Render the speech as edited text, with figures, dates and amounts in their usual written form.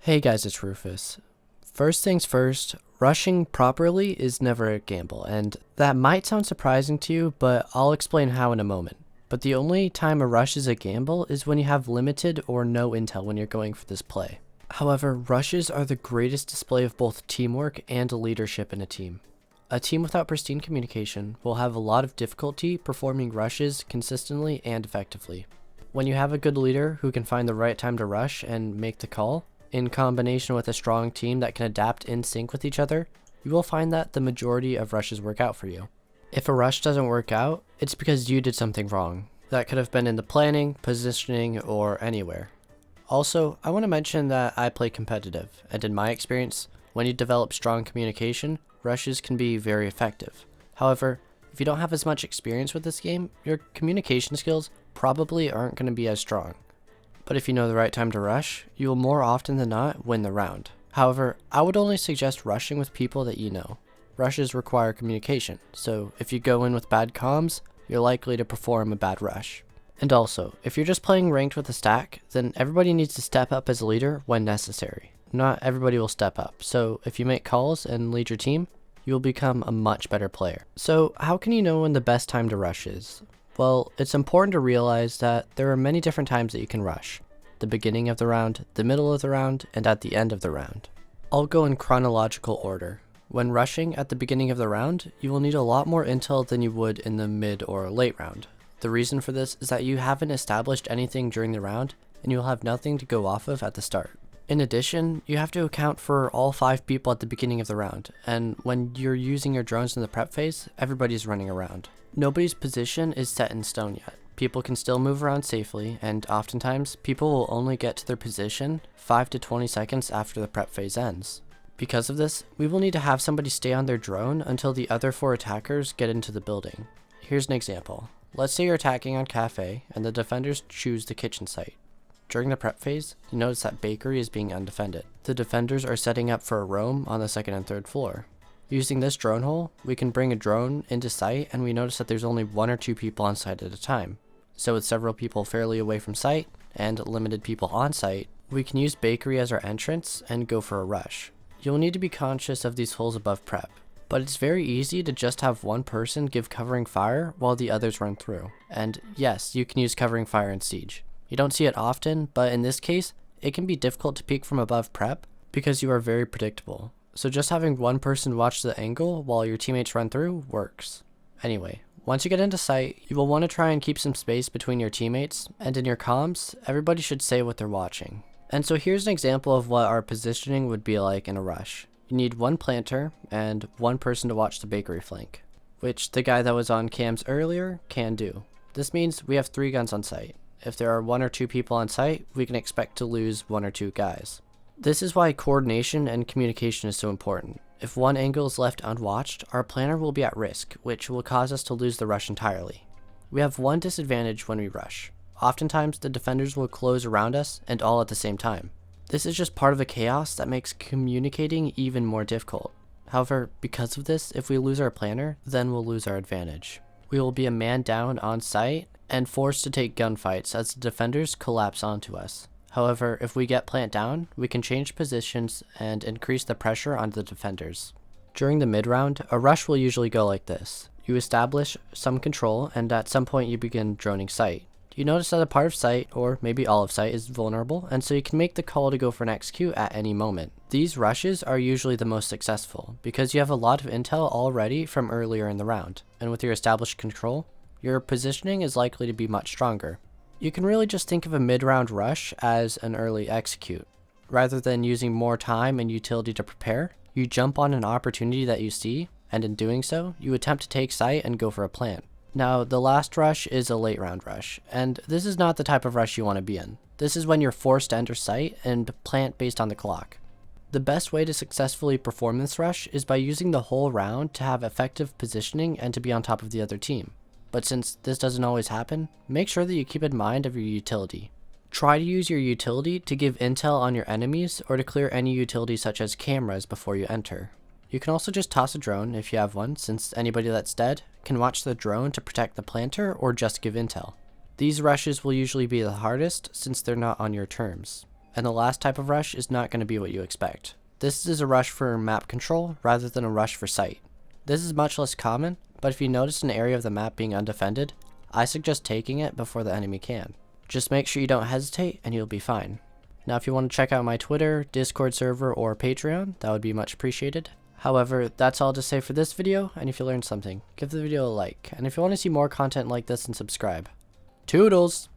Hey guys, it's Rufus. First things first, rushing properly is never a gamble, and that might sound surprising to you, but I'll explain how in a moment. But the only time a rush is a gamble is when you have limited or no intel when you're going for this play. However, rushes are the greatest display of both teamwork and leadership in a team. A team without pristine communication will have a lot of difficulty performing rushes consistently and effectively. When you have a good leader who can find the right time to rush and make the call, in combination with a strong team that can adapt in sync with each other, you will find that the majority of rushes work out for you. If a rush doesn't work out, it's because you did something wrong. That could have been in the planning, positioning, or anywhere. Also, I want to mention that I play competitive, and in my experience, when you develop strong communication, rushes can be very effective. However, if you don't have as much experience with this game, your communication skills probably aren't going to be as strong. But if you know the right time to rush, you will more often than not win the round. However, I would only suggest rushing with people that you know. Rushes require communication, so if you go in with bad comms, you're likely to perform a bad rush. And also, if you're just playing ranked with a stack, then everybody needs to step up as a leader when necessary. Not everybody will step up, so if you make calls and lead your team, you will become a much better player. So how can you know when the best time to rush is? Well, it's important to realize that there are many different times that you can rush. The beginning of the round, the middle of the round, and at the end of the round. I'll go in chronological order. When rushing at the beginning of the round, you will need a lot more intel than you would in the mid or late round. The reason for this is that you haven't established anything during the round, and you'll have nothing to go off of at the start. In addition, you have to account for all 5 people at the beginning of the round, and when you're using your drones in the prep phase, everybody's running around. Nobody's position is set in stone yet. People can still move around safely, and oftentimes, people will only get to their position 5 to 20 seconds after the prep phase ends. Because of this, we will need to have somebody stay on their drone until the other 4 attackers get into the building. Here's an example. Let's say you're attacking on cafe, and the defenders choose the kitchen site. During the prep phase, you notice that bakery is being undefended. The defenders are setting up for a roam on the 2nd and 3rd floor. Using this drone hole, we can bring a drone into sight and we notice that there's only 1 or 2 people on site at a time. So with several people fairly away from site and limited people on site, we can use bakery as our entrance and go for a rush. You'll need to be conscious of these holes above prep, but it's very easy to just have one person give covering fire while the others run through. And yes, you can use covering fire in Siege. You don't see it often, but in this case, it can be difficult to peek from above prep because you are very predictable. So just having one person watch the angle while your teammates run through works. Anyway, once you get into sight, you will want to try and keep some space between your teammates, and in your comms, everybody should say what they're watching. And so here's an example of what our positioning would be like in a rush. You need 1 planter and 1 person to watch the bakery flank, which the guy that was on cams earlier can do. This means we have 3 guns on site. If there are 1 or 2 people on site, we can expect to lose 1 or 2 guys. This is why coordination and communication is so important. If one angle is left unwatched, our planner will be at risk, which will cause us to lose the rush entirely. We have one disadvantage when we rush. Oftentimes, the defenders will close around us and all at the same time. This is just part of the chaos that makes communicating even more difficult. However, because of this, if we lose our planner, then we'll lose our advantage. We will be a man down on site and forced to take gunfights as the defenders collapse onto us. However, if we get plant down, we can change positions and increase the pressure on the defenders. During the mid-round, a rush will usually go like this. You establish some control, and at some point you begin droning site. You notice that a part of site, or maybe all of site, is vulnerable, and so you can make the call to go for an execute at any moment. These rushes are usually the most successful, because you have a lot of intel already from earlier in the round, and with your established control, your positioning is likely to be much stronger. You can really just think of a mid-round rush as an early execute. Rather than using more time and utility to prepare, you jump on an opportunity that you see, and in doing so, you attempt to take site and go for a plant. Now, the last rush is a late round rush, and this is not the type of rush you want to be in. This is when you're forced to enter site and plant based on the clock. The best way to successfully perform this rush is by using the whole round to have effective positioning and to be on top of the other team. But since this doesn't always happen, make sure that you keep in mind of your utility. Try to use your utility to give intel on your enemies or to clear any utility such as cameras before you enter. You can also just toss a drone if you have one, since anybody that's dead can watch the drone to protect the planter or just give intel. These rushes will usually be the hardest since they're not on your terms. and the last type of rush is not going to be what you expect. This is a rush for map control rather than a rush for sight. This is much less common, but if you notice an area of the map being undefended, I suggest taking it before the enemy can. Just make sure you don't hesitate and you'll be fine. Now if you want to check out my Twitter, Discord server, or Patreon, that would be much appreciated. However, that's all to say for this video, and if you learned something, give the video a like, and if you want to see more content like this, then subscribe. Toodles!